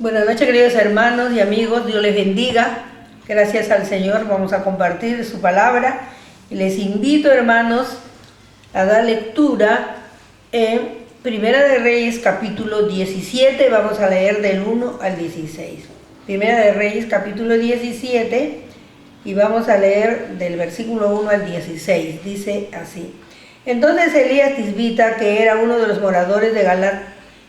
Buenas noches, queridos hermanos y amigos, Dios les bendiga. Gracias al Señor, vamos a compartir su palabra y les invito, hermanos, a dar lectura en Primera de Reyes, capítulo 17, vamos a leer del 1 al 16. Primera de Reyes, capítulo 17, y vamos a leer del versículo 1 al 16, dice así. Entonces Elías Tisbita, que era uno de los moradores de Galat,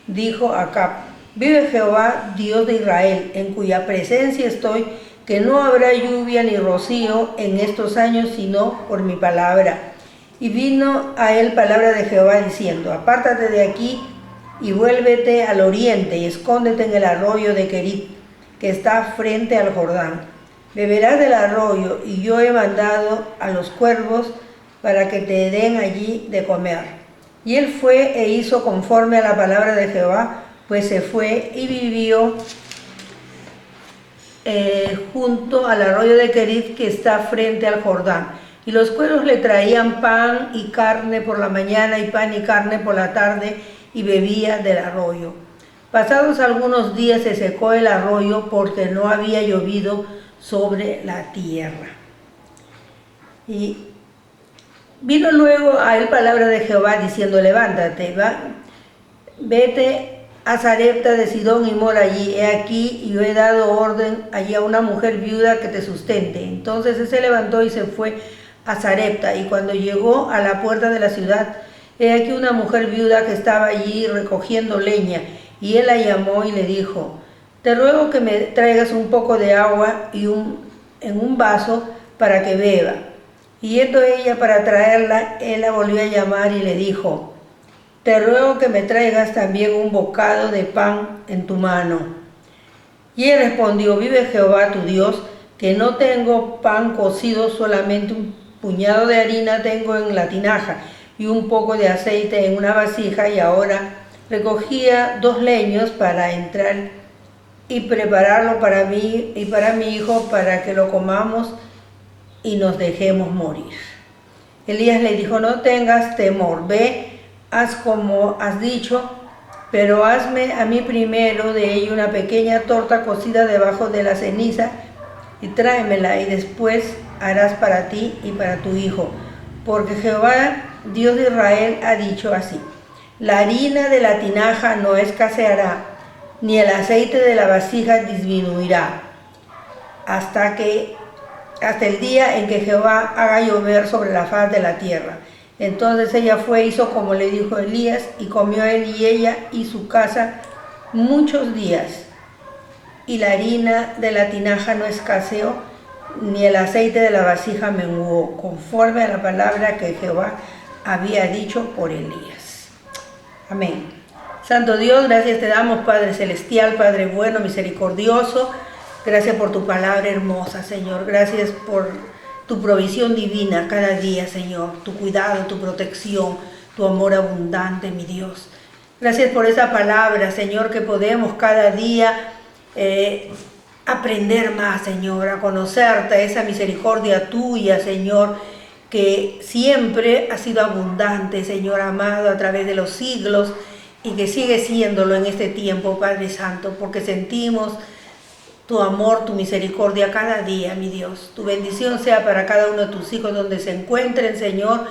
dijo a Acab: vive Jehová, Dios de Israel, en cuya presencia estoy, que no habrá lluvia ni rocío en estos años, sino por mi palabra. Y vino a él palabra de Jehová diciendo: apártate de aquí y vuélvete al oriente y escóndete en el arroyo de Querit, que está frente al Jordán. Beberás del arroyo, y yo he mandado a los cuervos para que te den allí de comer. Y él fue e hizo conforme a la palabra de Jehová, pues se fue y vivió junto al arroyo de Querit, que está frente al Jordán. Y los cuervos le traían pan y carne por la mañana y pan y carne por la tarde, y bebía del arroyo. Pasados algunos días se secó el arroyo, porque no había llovido sobre la tierra. Y vino luego a él palabra de Jehová diciendo: levántate, vete a Sarepta de Sidón y mora allí. He aquí, yo he dado orden allí a una mujer viuda que te sustente. Entonces él se levantó y se fue a Sarepta, y cuando llegó a la puerta de la ciudad, he aquí una mujer viuda que estaba allí recogiendo leña, y él la llamó y le dijo: te ruego que me traigas un poco de agua en un vaso para que beba. Y yendo ella para traerla, él la volvió a llamar y le dijo: te ruego que me traigas también un bocado de pan en tu mano. Y él respondió: vive Jehová tu Dios, que no tengo pan cocido, solamente un puñado de harina tengo en la tinaja y un poco de aceite en una vasija. Y ahora recogía 2 leños para entrar y prepararlo para mí y para mi hijo, para que lo comamos y nos dejemos morir. Elías le dijo: no tengas temor, ve, haz como has dicho, pero hazme a mí primero de ella una pequeña torta cocida debajo de la ceniza, y tráemela, y después harás para ti y para tu hijo, porque Jehová, Dios de Israel, ha dicho así: la harina de la tinaja no escaseará, ni el aceite de la vasija disminuirá, hasta el día en que Jehová haga llover sobre la faz de la tierra. Entonces ella fue, hizo como le dijo Elías, y comió él y ella y su casa muchos días. Y la harina de la tinaja no escaseó, ni el aceite de la vasija menguó, conforme a la palabra que Jehová había dicho por Elías. Amén. Santo Dios, gracias te damos, Padre celestial, Padre bueno, misericordioso. Gracias por tu palabra hermosa, Señor. Gracias por tu provisión divina cada día, Señor. Tu cuidado, tu protección, tu amor abundante, mi Dios. Gracias por esa palabra, Señor, que podemos cada día aprender más, Señor, a conocerte, esa misericordia tuya, Señor, que siempre ha sido abundante, Señor amado, a través de los siglos, y que sigue siéndolo en este tiempo, Padre Santo, porque sentimos tu amor, tu misericordia cada día, mi Dios. Tu bendición sea para cada uno de tus hijos donde se encuentren, Señor,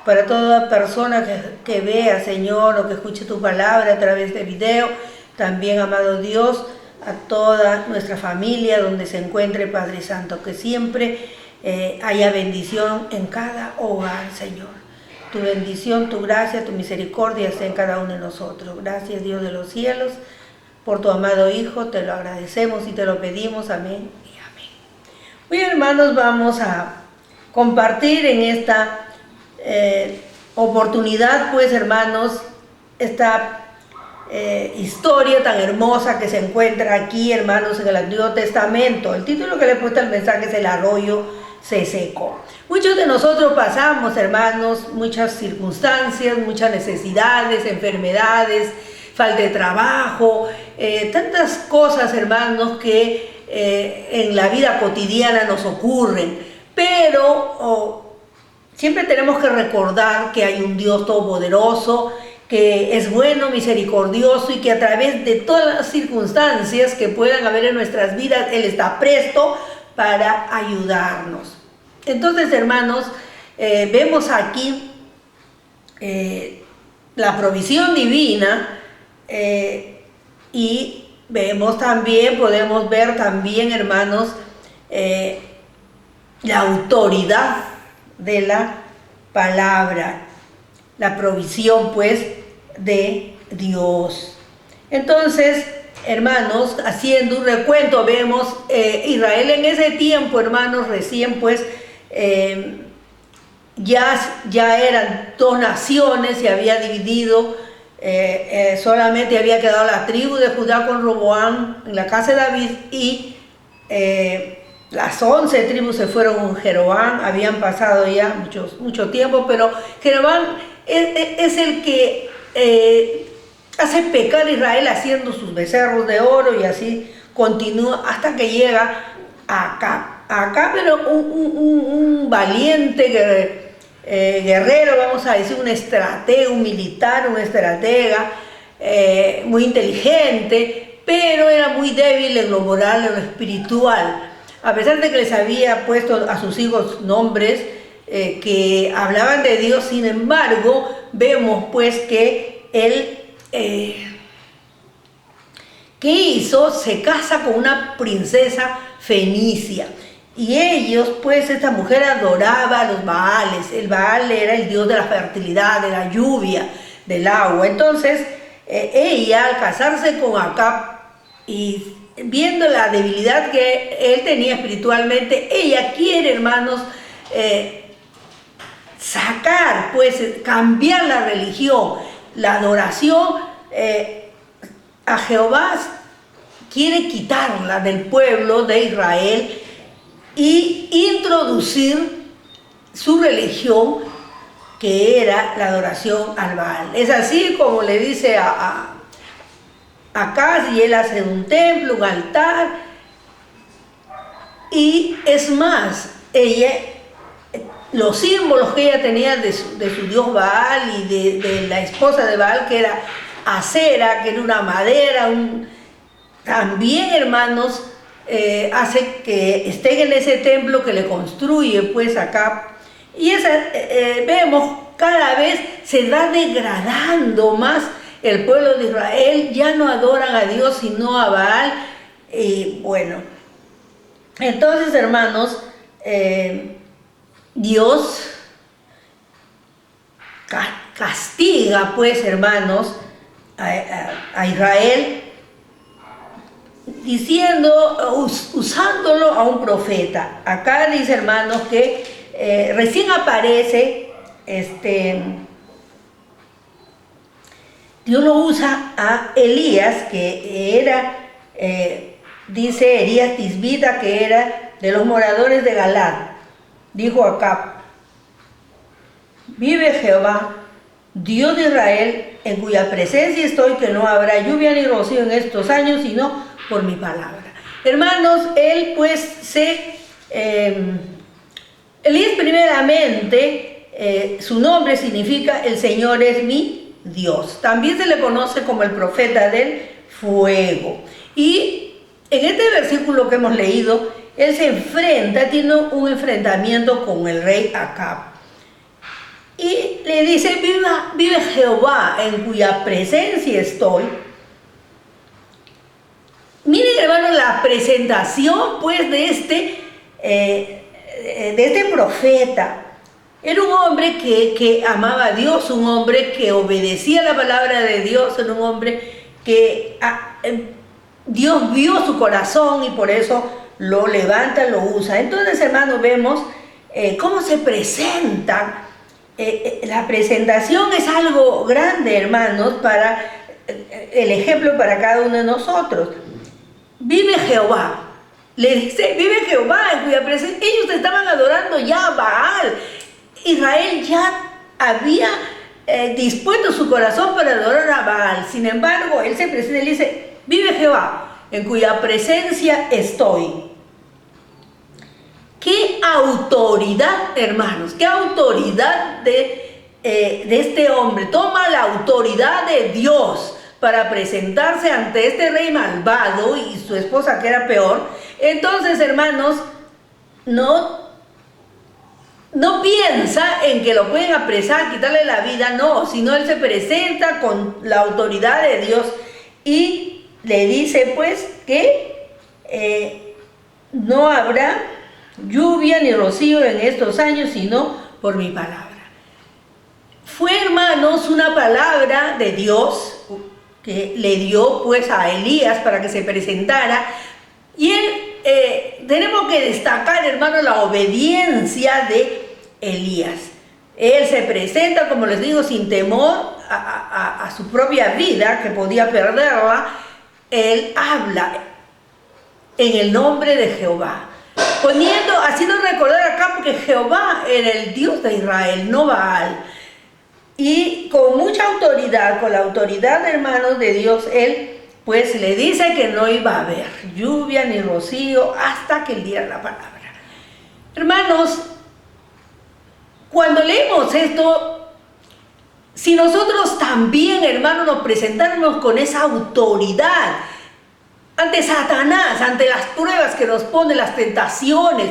para toda persona que vea, Señor, o que escuche tu palabra a través de video. También, amado Dios, a toda nuestra familia donde se encuentre, Padre Santo, que siempre haya bendición en cada hogar, Señor. Tu bendición, tu gracia, tu misericordia sea en cada uno de nosotros. Gracias, Dios de los cielos, por tu amado Hijo, te lo agradecemos y te lo pedimos. Amén y amén. Muy bien, hermanos, vamos a compartir en esta oportunidad, pues, hermanos, esta historia tan hermosa que se encuentra aquí, hermanos, en el Antiguo Testamento. El título que le he puesto al mensaje es: el arroyo se secó. Muchos de nosotros pasamos, hermanos, muchas circunstancias, muchas necesidades, enfermedades, falta de trabajo, tantas cosas, hermanos, que en la vida cotidiana nos ocurren. Pero siempre tenemos que recordar que hay un Dios todopoderoso, que es bueno, misericordioso y que a través de todas las circunstancias que puedan haber en nuestras vidas, Él está presto para ayudarnos. Entonces, hermanos, vemos aquí la provisión divina y vemos también, podemos ver también, hermanos, la autoridad de la palabra, la provisión pues de Dios. Entonces, hermanos, haciendo un recuento, vemos Israel en ese tiempo, hermanos, recién pues ya eran dos naciones, se había dividido, solamente había quedado la tribu de Judá con Roboam en la casa de David y las 11 tribus se fueron con Jeroboam. Habían pasado ya mucho tiempo, pero Jeroboam es el que hace pecar a Israel haciendo sus becerros de oro y así continúa hasta que llega a Acab. Acab era un valiente guerrero, vamos a decir, un estratega, un militar, un estratega, muy inteligente, pero era muy débil en lo moral, en lo espiritual. A pesar de que les había puesto a sus hijos nombres que hablaban de Dios, sin embargo, vemos pues que él, ¿qué hizo? Se casa con una princesa fenicia. Y ellos, pues, esta mujer adoraba a los Baales. El Baal era el dios de la fertilidad, de la lluvia, del agua. Entonces, ella, al casarse con Acab y viendo la debilidad que él tenía espiritualmente, ella quiere, hermanos, sacar, pues, cambiar la religión, la adoración a Jehová, quiere quitarla del pueblo de Israel y introducir su religión, que era la adoración al Baal. Es así como le dice a Acaz, y él hace un templo, un altar, y es más, los símbolos que ella tenía de su dios Baal y de la esposa de Baal, que era acera, que era una madera, también, hermanos, hace que estén en ese templo que le construye pues acá. Y vemos cada vez se va degradando más el pueblo de Israel, ya no adoran a Dios sino a Baal. Bueno, entonces, hermanos, Dios castiga pues, hermanos, a Israel, usándolo a un profeta. Acá dice, hermanos, que recién aparece, Dios lo usa a Elías, que era, dice Elías Tisbita, que era de los moradores de Galad. Dijo Acab: vive Jehová, Dios de Israel, en cuya presencia estoy, que no habrá lluvia ni rocío en estos años, sino por mi palabra. Hermanos, él pues Elías primeramente, su nombre significa el Señor es mi Dios. También se le conoce como el profeta del fuego. Y en este versículo que hemos leído, él tiene un enfrentamiento con el rey Acab. Y le dice: vive Jehová, en cuya presencia estoy. Miren, hermanos, la presentación pues de este profeta. Era un hombre que amaba a Dios, un hombre que obedecía la palabra de Dios, era un hombre que Dios vio su corazón y por eso lo levanta, lo usa. Entonces, hermanos, vemos cómo se presenta. La presentación es algo grande, hermanos, para el ejemplo para cada uno de nosotros. Vive Jehová. Le dice: vive Jehová, en cuya presencia. Ellos estaban adorando ya a Baal. Israel ya había dispuesto su corazón para adorar a Baal. Sin embargo, él se presenta y le dice: vive Jehová, en cuya presencia estoy. ¡Qué autoridad, hermanos! ¡Qué autoridad de de este hombre, toma la autoridad de Dios para presentarse ante este rey malvado y su esposa que era peor, entonces, hermanos, no piensa en que lo pueden apresar, quitarle la vida, no, sino él se presenta con la autoridad de Dios y le dice pues que no habrá lluvia ni rocío en estos años, sino por mi palabra. Fue, hermanos, una palabra de Dios que le dio pues a Elías para que se presentara, y él, tenemos que destacar, hermanos, la obediencia de Elías. Él se presenta, como les digo, sin temor a su propia vida, que podía perderla. Él habla en el nombre de Jehová, haciendo recordar acá que Jehová era el Dios de Israel, no Baal. Y con mucha autoridad, con la autoridad, hermanos, de Dios, él pues le dice que no iba a haber lluvia ni rocío hasta que él diera la palabra. Hermanos, cuando leemos esto, si nosotros también, hermanos, nos presentáramos con esa autoridad ante Satanás, ante las pruebas que nos pone, las tentaciones,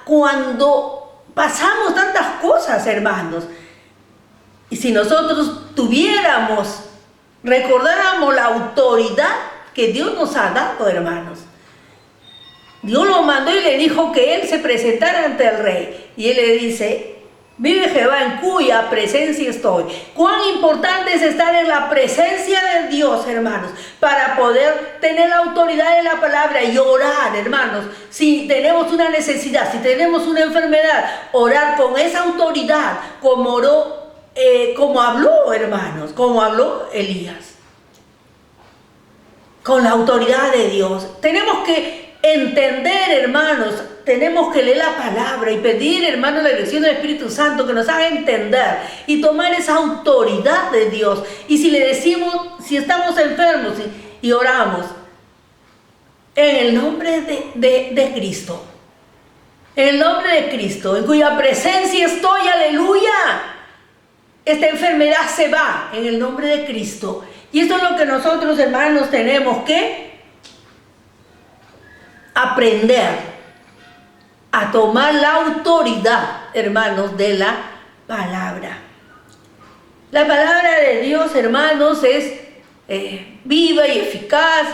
cuando pasamos tantas cosas, hermanos, y si nosotros recordáramos la autoridad que Dios nos ha dado, hermanos. Dios lo mandó y le dijo que él se presentara ante el rey. Y él le dice, vive Jehová en cuya presencia estoy. Cuán importante es estar en la presencia de Dios, hermanos, para poder tener la autoridad de la palabra y orar, hermanos. Si tenemos una necesidad, si tenemos una enfermedad, orar con esa autoridad, como oró, como habló, hermanos, como habló Elías, con la autoridad de Dios. Tenemos que entender, hermanos, tenemos que leer la palabra y pedir, hermanos, la dirección del Espíritu Santo que nos haga entender y tomar esa autoridad de Dios. Y si le decimos, si estamos enfermos y oramos en el nombre de Cristo, en el nombre de Cristo, en cuya presencia estoy, aleluya, esta enfermedad se va en el nombre de Cristo. Y esto es lo que nosotros, hermanos, tenemos que aprender a tomar la autoridad, hermanos, de la palabra. La palabra de Dios, hermanos, es viva y eficaz,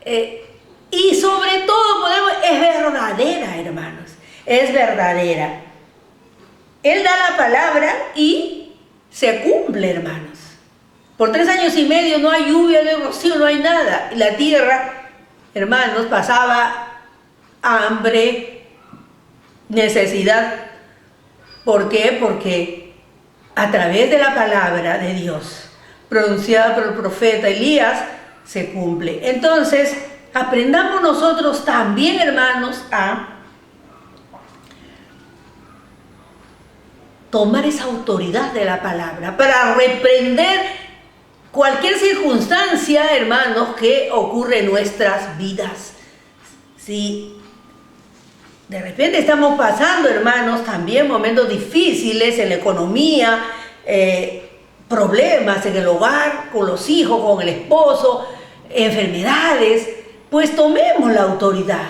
y sobre todo es verdadera, hermanos, es verdadera. Él da la palabra y se cumple, hermanos. Por 3 años y medio no hay lluvia, no hay rocío, no hay nada. Y la tierra, hermanos, pasaba hambre, necesidad. ¿Por qué? Porque a través de la palabra de Dios, pronunciada por el profeta Elías, se cumple. Entonces, aprendamos nosotros también, hermanos, a tomar esa autoridad de la palabra para reprender cualquier circunstancia, hermanos, que ocurre en nuestras vidas. Si de repente estamos pasando, hermanos, también momentos difíciles en la economía, problemas en el hogar, con los hijos, con el esposo, enfermedades, pues tomemos la autoridad.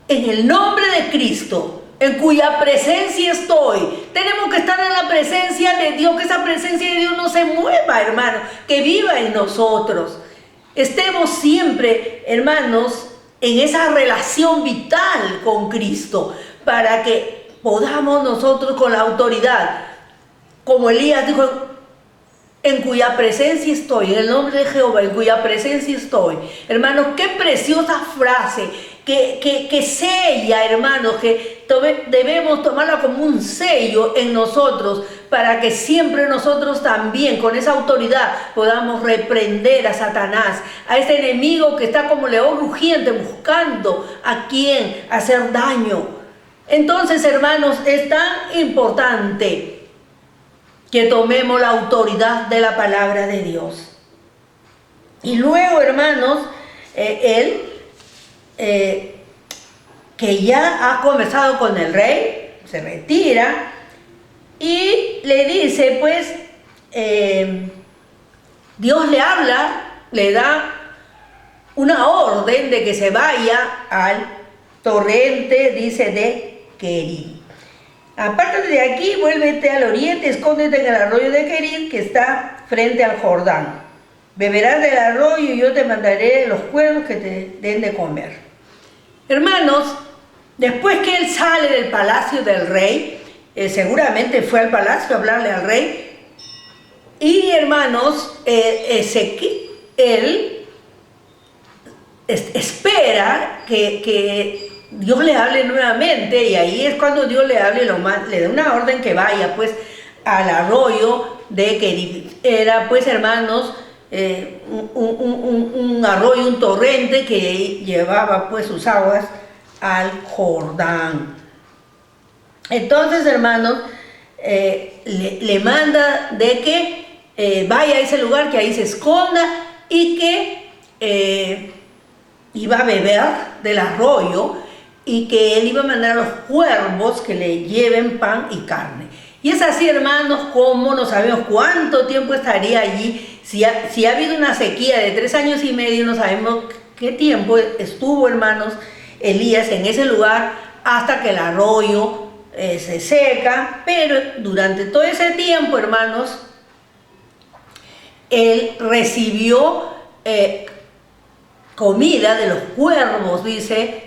En el nombre de Cristo, en cuya presencia estoy. Tenemos que estar en la presencia de Dios, que esa presencia de Dios no se mueva, hermano, que viva en nosotros. Estemos siempre, hermanos, en esa relación vital con Cristo, para que podamos nosotros con la autoridad, como Elías dijo, en cuya presencia estoy, en el nombre de Jehová, en cuya presencia estoy. Hermanos, qué preciosa frase, que sella, hermanos, que debemos tomarla como un sello en nosotros, para que siempre nosotros también, con esa autoridad, podamos reprender a Satanás, a este enemigo que está como león rugiente, buscando a quien hacer daño. Entonces, hermanos, es tan importante que tomemos la autoridad de la palabra de Dios. Y luego, hermanos, que ya ha conversado con el rey, se retira, Y le dice, pues, Dios le habla, le da una orden de que se vaya al torrente, dice, de Querid. Aparte de aquí, vuélvete al oriente, escóndete en el arroyo de Querid, que está frente al Jordán. Beberás del arroyo y yo te mandaré los cuervos que te den de comer. Hermanos, después que él sale del palacio del rey, seguramente fue al palacio a hablarle al rey, y hermanos, él espera que Dios le hable nuevamente, y ahí es cuando Dios le hable, le da una orden que vaya pues al arroyo de Querid. Era pues, hermanos, un arroyo, un torrente que llevaba pues sus aguas al Jordán. Entonces, hermanos, le manda de que vaya a ese lugar, que ahí se esconda, y que iba a beber del arroyo, y que él iba a mandar a los cuervos que le lleven pan y carne. Y es así, hermanos, como no sabemos cuánto tiempo estaría allí. Si ha habido una sequía de 3 años y medio, no sabemos qué tiempo estuvo, hermanos, Elías en ese lugar hasta que el arroyo se seca. Pero durante todo ese tiempo, hermanos, él recibió comida de los cuervos, dice,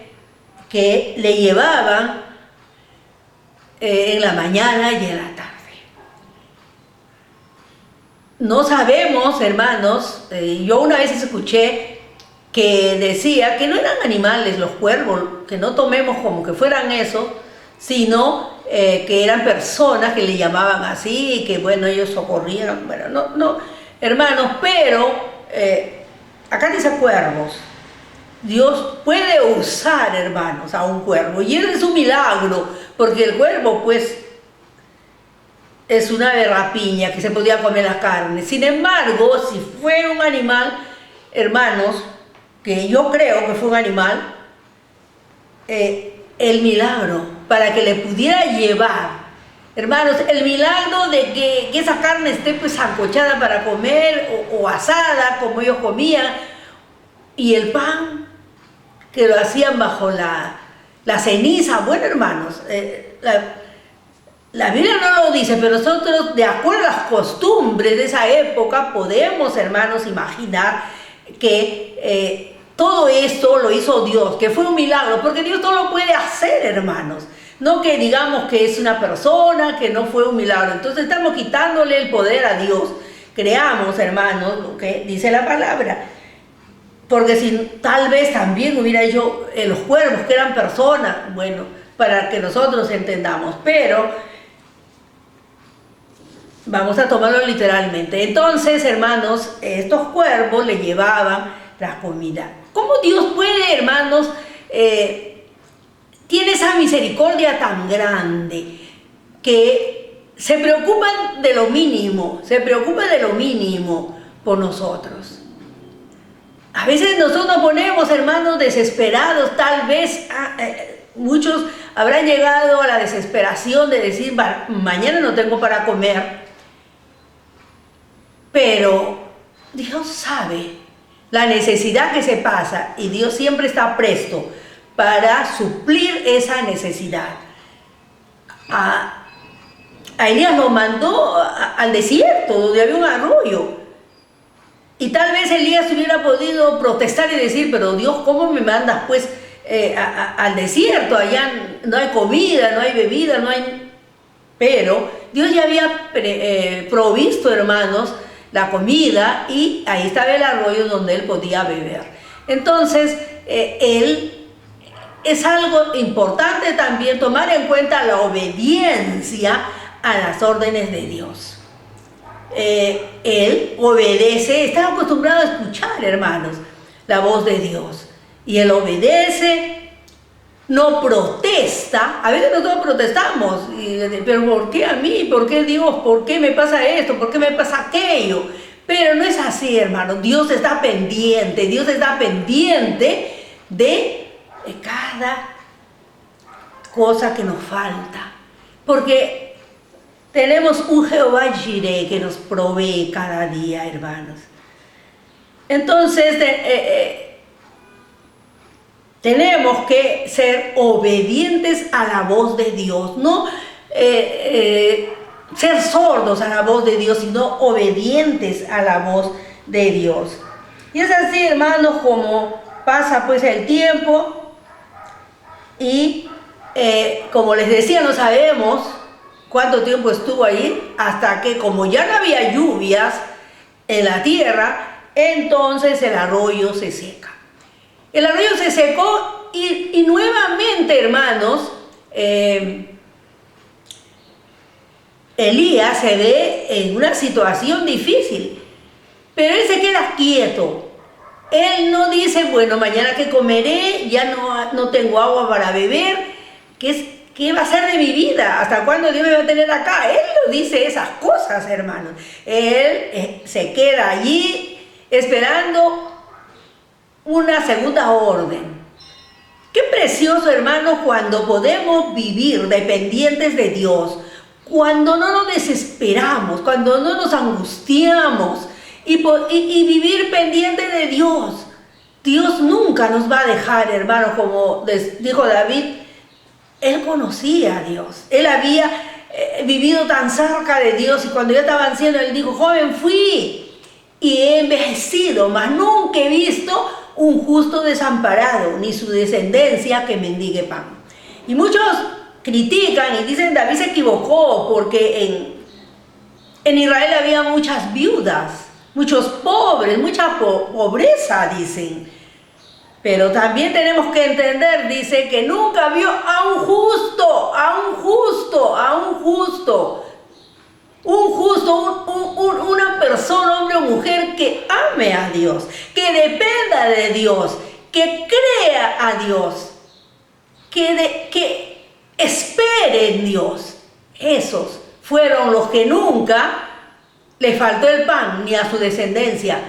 que le llevaban en la mañana y en la tarde. No sabemos, hermanos, yo una vez escuché que decía que no eran animales los cuervos, que no tomemos como que fueran eso, sino que eran personas que le llamaban así, y que bueno, ellos socorrían. Bueno, no, hermanos, pero acá dice cuervos. Dios puede usar, hermanos, a un cuervo, y eso es un milagro, porque el cuervo pues es una ave rapiña que se podía comer la carne. Sin embargo, si fuera un animal, hermanos, que yo creo que fue un animal, el milagro para que le pudiera llevar, hermanos, el milagro de que esa carne esté pues sancochada para comer, o asada como ellos comían, y el pan que lo hacían bajo la ceniza. Bueno, hermanos, la Biblia no lo dice, pero nosotros, de acuerdo a las costumbres de esa época, podemos, hermanos, imaginar que todo esto lo hizo Dios, que fue un milagro, porque Dios todo lo puede hacer, hermanos. No que digamos que es una persona, que no fue un milagro. Entonces estamos quitándole el poder a Dios. Creamos, hermanos, lo que dice la palabra. Porque si tal vez también hubiera hecho los cuervos, que eran personas, bueno, para que nosotros entendamos, pero vamos a tomarlo literalmente. Entonces, hermanos, estos cuervos le llevaban la comida. ¿Cómo Dios puede, hermanos, tiene esa misericordia tan grande, que se preocupan de lo mínimo, por nosotros? A veces nosotros nos ponemos, hermanos, desesperados. Tal vez muchos habrán llegado a la desesperación de decir, mañana no tengo para comer. Pero Dios sabe la necesidad que se pasa, y Dios siempre está presto para suplir esa necesidad. A Elías lo mandó al desierto, donde había un arroyo. Y tal vez Elías hubiera podido protestar y decir, pero Dios, ¿cómo me mandas pues al desierto? Allá no hay comida, no hay bebida, no hay... Pero Dios ya había provisto, hermanos, la comida, y ahí estaba el arroyo donde él podía beber. Entonces, es algo importante también tomar en cuenta la obediencia a las órdenes de Dios. Él obedece, está acostumbrado a escuchar, hermanos, la voz de Dios, y él obedece, no protesta. A veces nosotros protestamos, pero ¿por qué a mí? ¿Por qué Dios? ¿Por qué me pasa esto? ¿Por qué me pasa aquello? Pero no es así, hermanos. Dios está pendiente de cada cosa que nos falta, porque tenemos un Jehová Jireh que nos provee cada día, hermanos. Entonces, tenemos que ser obedientes a la voz de Dios, no ser sordos a la voz de Dios, sino obedientes a la voz de Dios. Y es así, hermanos, como pasa pues el tiempo y como les decía, no sabemos cuánto tiempo estuvo ahí, hasta que como ya no había lluvias en la tierra, entonces el arroyo se seca. El arroyo se secó y nuevamente, hermanos, Elías se ve en una situación difícil, pero él se queda quieto. Él no dice, bueno, mañana que comeré, ya no tengo agua para beber, ¿qué va a ser de mi vida? ¿Hasta cuándo Dios me va a tener acá? Él no dice esas cosas, hermanos. Él se queda allí esperando una segunda orden. Qué precioso, hermanos, cuando podemos vivir dependientes de Dios, cuando no nos desesperamos, cuando no nos angustiamos y vivir pendientes de Dios. Dios nunca nos va a dejar, hermanos, como dijo David. Él conocía a Dios, él había vivido tan cerca de Dios, y cuando ya estaba anciano, él dijo, joven fui y he envejecido, mas nunca he visto un justo desamparado, ni su descendencia que mendigue pan. Y muchos critican y dicen, David se equivocó, porque en Israel había muchas viudas, muchos pobres, mucha pobreza, dicen. Pero también tenemos que entender, dice, que nunca vio a un justo, una persona, hombre o mujer, que ame a Dios, que dependa de Dios, que crea a Dios, que espere en Dios. Esos fueron los que nunca le faltó el pan ni a su descendencia,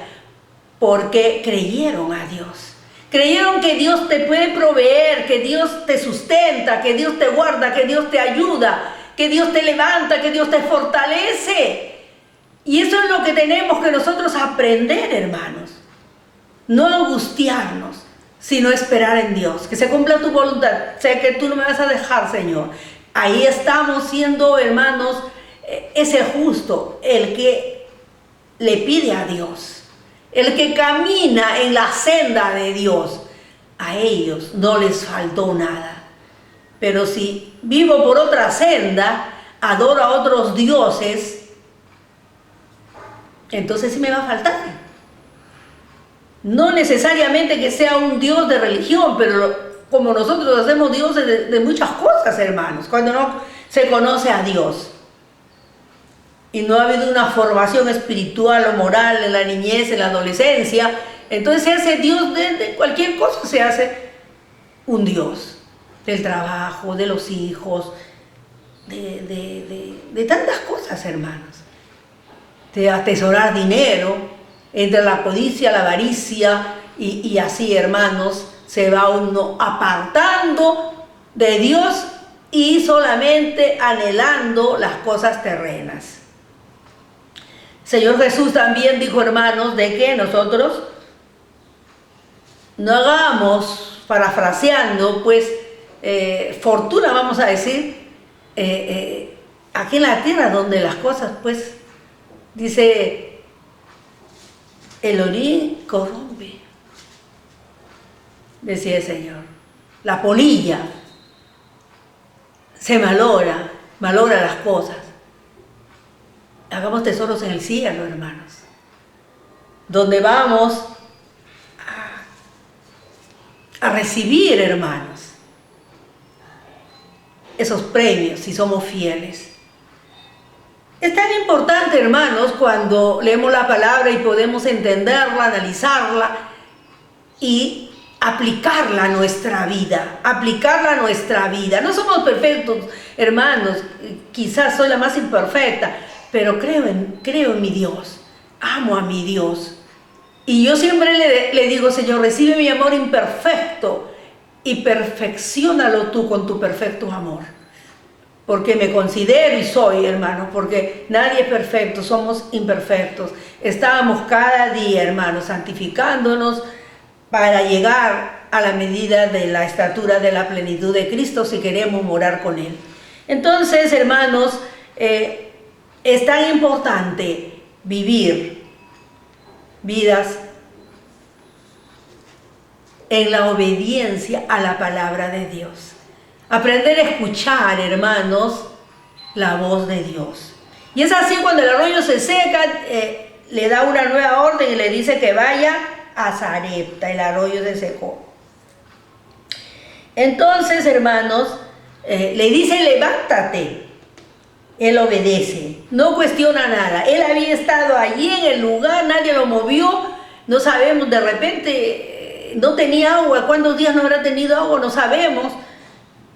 porque creyeron a Dios. Creyeron que Dios te puede proveer, que Dios te sustenta, que Dios te guarda, que Dios te ayuda, que Dios te levanta, que Dios te fortalece. Y eso es lo que tenemos que nosotros aprender, hermanos. No angustiarnos, sino esperar en Dios. Que se cumpla tu voluntad. Sé que tú no me vas a dejar, Señor. Ahí estamos siendo, hermanos, ese justo, el que le pide a Dios. El que camina en la senda de Dios, a ellos no les faltó nada. Pero si vivo por otra senda, adoro a otros dioses, entonces sí me va a faltar. No necesariamente que sea un Dios de religión, pero como nosotros hacemos dioses de muchas cosas, hermanos, cuando no se conoce a Dios. Y no ha habido una formación espiritual o moral en la niñez, en la adolescencia, entonces se hace Dios de cualquier cosa, se hace un Dios del trabajo, de los hijos, de tantas cosas, hermanos. De atesorar dinero, entre la codicia, la avaricia, y así, hermanos, se va uno apartando de Dios y solamente anhelando las cosas terrenas. Señor Jesús también dijo, hermanos, de que nosotros no hagamos, parafraseando, pues, fortuna, vamos a decir, aquí en la tierra, donde las cosas, pues, dice, el orín corrompe, decía el Señor. La polilla se malora las cosas. Hagamos tesoros en el cielo, hermanos, donde vamos a recibir, hermanos, esos premios si somos fieles. Es tan importante, hermanos, cuando leemos la palabra y podemos entenderla, analizarla y aplicarla a nuestra vida, No somos perfectos, hermanos, quizás soy la más imperfecta, pero creo en mi Dios, amo a mi Dios. Y yo siempre le digo, Señor, recibe mi amor imperfecto y perfecciónalo tú con tu perfecto amor. porque me considero y soy, hermanos, porque nadie es perfecto, somos imperfectos. Estábamos cada día, hermanos, santificándonos para llegar a la medida de la estatura de la plenitud de Cristo si queremos morar con Él. Entonces, hermanos, es tan importante vivir vidas en la obediencia a la palabra de Dios. Aprender a escuchar, hermanos, la voz de Dios. Y es así cuando el arroyo se seca, le da una nueva orden y le dice que vaya a Sarepta. El arroyo se secó. Entonces, hermanos, le dice levántate. Él obedece, no cuestiona nada. Él había estado allí en el lugar, nadie lo movió. No sabemos, de repente no tenía agua. ¿Cuántos días no habrá tenido agua? No sabemos.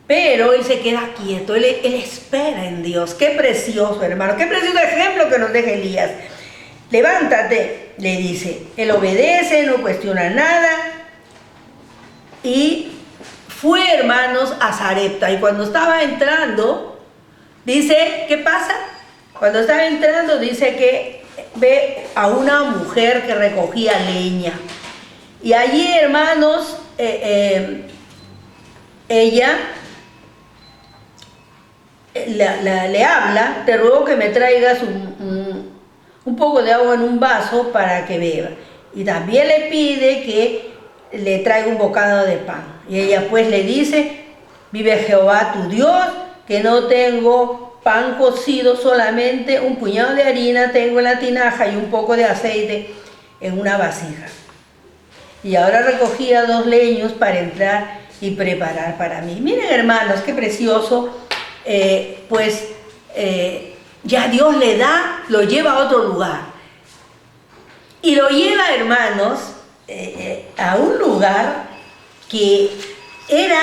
Pero él se queda quieto, él espera en Dios. Qué precioso, hermano, qué precioso ejemplo que nos deja Elías. Levántate, le dice. Él obedece, no cuestiona nada. Y fue, hermanos, a Sarepta. Y cuando estaba entrando, dice, ¿qué pasa? Cuando estaba entrando, dice que ve a una mujer que recogía leña. Y allí, hermanos, ella le habla, te ruego que me traigas un poco de agua en un vaso para que beba. Y también le pide que le traiga un bocado de pan. Y ella pues le dice, vive Jehová tu Dios, que no tengo pan cocido, solamente un puñado de harina tengo en la tinaja y un poco de aceite en una vasija. Y ahora recogía 2 leños para entrar y preparar para mí. Miren, hermanos, qué precioso. Ya Dios le da, lo lleva a otro lugar. Y lo lleva, hermanos, a un lugar que era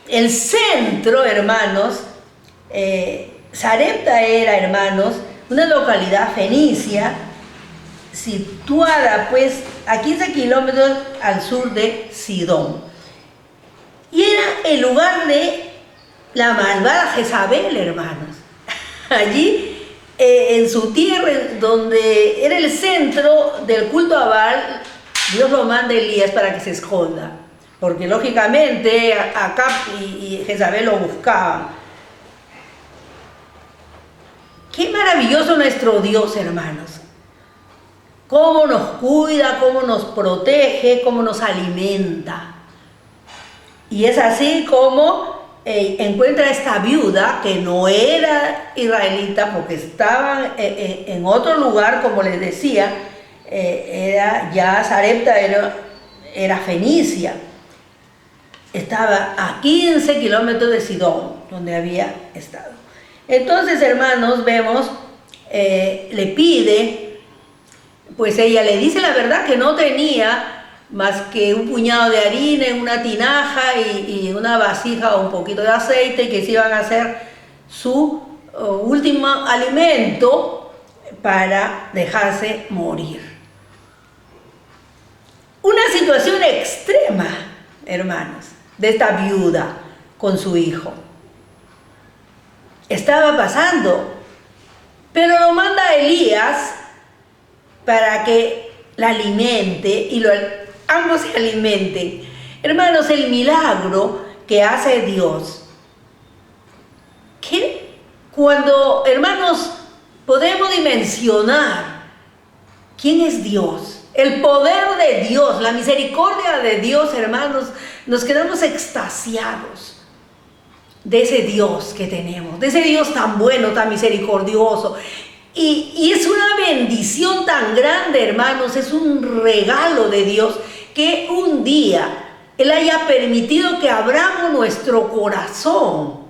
el centro, hermanos. Sarepta era, hermanos, una localidad fenicia situada pues a 15 kilómetros al sur de Sidón. Y era el lugar de la malvada Jezabel, hermanos. Allí, en su tierra, donde era el centro del culto a Baal, Dios lo manda a Elías para que se esconda. Porque lógicamente Acab y Jezabel lo buscaban. Qué maravilloso nuestro Dios, hermanos. Cómo nos cuida, cómo nos protege, cómo nos alimenta. Y es así como encuentra a esta viuda que no era israelita porque estaba en otro lugar, como les decía, Sarepta era fenicia. Estaba a 15 kilómetros de Sidón, donde había estado. Entonces, hermanos, vemos, le pide, pues ella le dice la verdad que no tenía más que un puñado de harina en una tinaja y una vasija o un poquito de aceite, que se iban a hacer su último alimento para dejarse morir. Una situación extrema, hermanos, de esta viuda con su hijo. Estaba pasando, pero lo manda Elías para que la alimente y ambos se alimenten. Hermanos, el milagro que hace Dios, que cuando, hermanos, podemos dimensionar quién es Dios, el poder de Dios, la misericordia de Dios, hermanos, nos quedamos extasiados de ese Dios que tenemos, de ese Dios tan bueno, tan misericordioso. Y es una bendición tan grande, hermanos, es un regalo de Dios que un día Él haya permitido que abramos nuestro corazón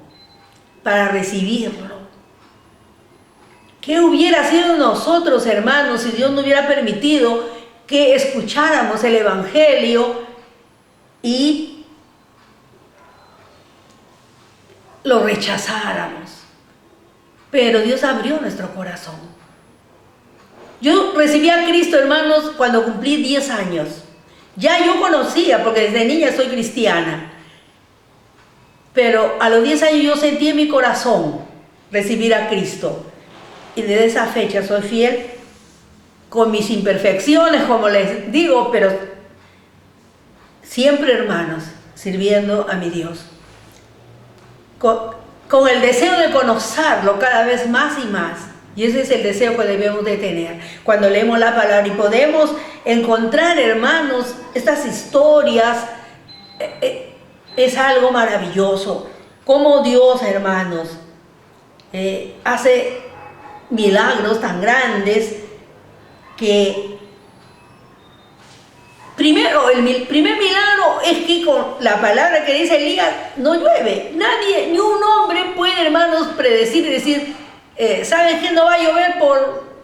para recibirlo. ¿Qué hubiera sido nosotros, hermanos, si Dios no hubiera permitido que escucháramos el Evangelio y lo rechazáramos? Pero Dios abrió nuestro corazón. Yo recibí a Cristo, hermanos, cuando cumplí 10 años. Ya yo conocía, porque desde niña soy cristiana. pero a los 10 años yo sentí en mi corazón recibir a Cristo. Y desde esa fecha soy fiel con mis imperfecciones, como les digo, pero siempre, hermanos, sirviendo a mi Dios. Con el deseo de conocerlo cada vez más y más. Y ese es el deseo que debemos de tener cuando leemos la palabra y podemos encontrar, hermanos, estas historias. Es algo maravilloso. Como Dios, hermanos, hace milagros tan grandes que primero, el primer milagro es que con la palabra que dice Elías no llueve. Nadie, ni un hombre puede, hermanos, predecir y decir, ¿sabes qué? No va a llover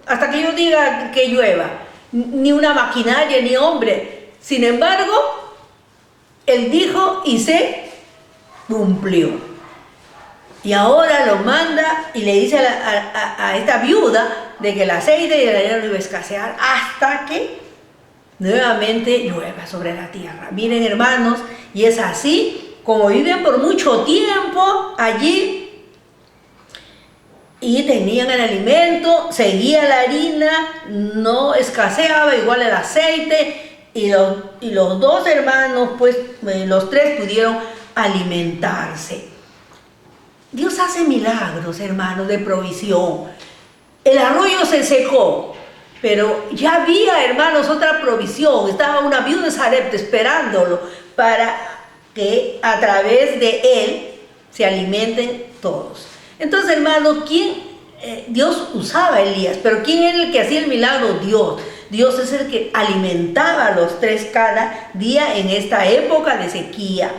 hasta que yo diga que llueva. Ni una maquinaria, ni hombre. Sin embargo, él dijo y se cumplió. Y ahora lo manda y le dice a esta viuda de que el aceite y el harina no iba a escasear hasta que nuevamente llueva sobre la tierra. Miren, hermanos, y es así como viven por mucho tiempo allí y tenían el alimento, seguía la harina, no escaseaba, igual el aceite, y los dos hermanos, pues los tres pudieron alimentarse. Dios hace milagros, hermanos, de provisión. El arroyo se secó, pero ya había, hermanos, otra provisión. Estaba una viuda de Sarepta esperándolo para que a través de él se alimenten todos. Entonces, hermanos, Dios usaba a Elías, pero ¿quién era el que hacía el milagro? Dios. Dios es el que alimentaba a los tres cada día en esta época de sequía.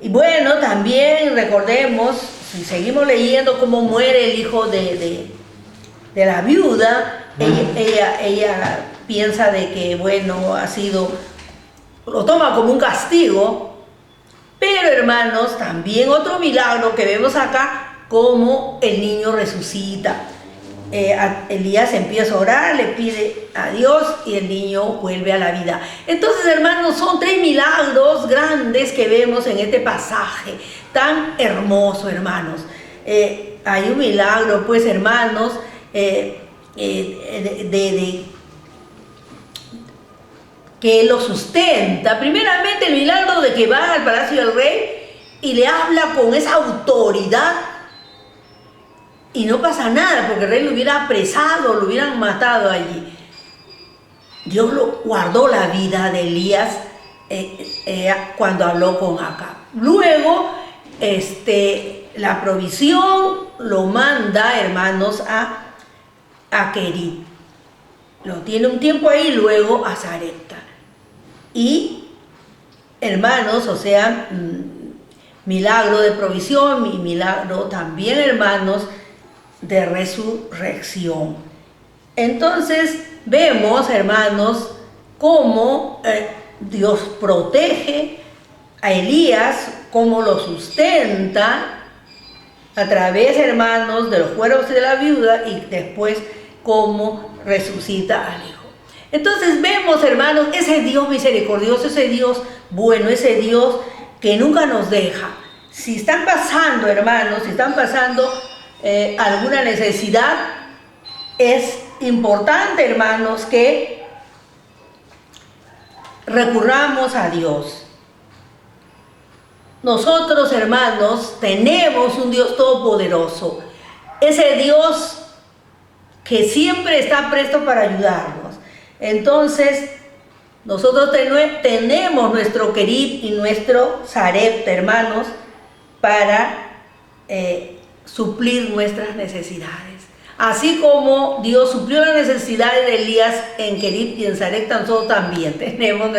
Y bueno, también recordemos, si seguimos leyendo cómo muere el hijo de la viuda, ella piensa de que, bueno, lo toma como un castigo, pero hermanos, también otro milagro que vemos acá, como el niño resucita. Elías empieza a orar, le pide a Dios y el niño vuelve a la vida. Entonces, hermanos, son tres milagros grandes que vemos en este pasaje tan hermoso, hermanos. Hay un milagro, pues, hermanos, que lo sustenta. Primeramente, el milagro de que va al palacio del rey y le habla con esa autoridad. Y no pasa nada, porque el rey lo hubiera apresado, lo hubieran matado allí. Dios guardó la vida de Elías cuando habló con Acab. Luego, la provisión lo manda, hermanos, a Querit. Lo tiene un tiempo ahí, luego a Sarepta. Y, hermanos, o sea, milagro de provisión y milagro también, hermanos, de resurrección. Entonces vemos, hermanos, cómo Dios protege a Elías, cómo lo sustenta a través, hermanos, de los cuervos y de la viuda, y después cómo resucita al hijo. Entonces vemos, hermanos, ese Dios misericordioso, ese Dios bueno, ese Dios que nunca nos deja. Si están pasando, hermanos, alguna necesidad, es importante, hermanos, que recurramos a Dios. Nosotros, hermanos, tenemos un Dios todopoderoso, ese Dios que siempre está presto para ayudarnos. Entonces, nosotros tenemos nuestro Querit y nuestro Sarepta, hermanos, para suplir nuestras necesidades. Así como Dios suplió las necesidades de Elías en Querit y en Sarepta, nosotros también tenemos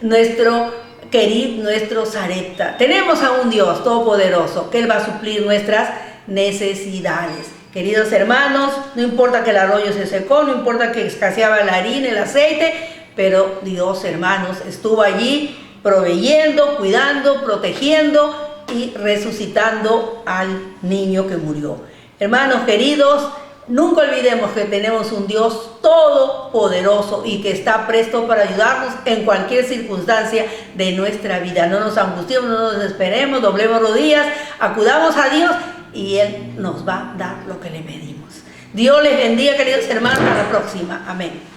nuestro Querit, nuestro Sarepta. Tenemos a un Dios todopoderoso que Él va a suplir nuestras necesidades. Queridos hermanos, no importa que el arroyo se secó, no importa que escaseaba la harina, el aceite, pero Dios, hermanos, estuvo allí proveyendo, cuidando, protegiendo y resucitando al niño que murió. Hermanos queridos, Nunca olvidemos que tenemos un Dios todopoderoso y que está presto para ayudarnos en cualquier circunstancia de nuestra vida. No nos angustiemos, no nos desesperemos, doblemos rodillas, acudamos a Dios y Él nos va a dar lo que le pedimos. Dios les bendiga, queridos hermanos. Hasta la próxima. Amén.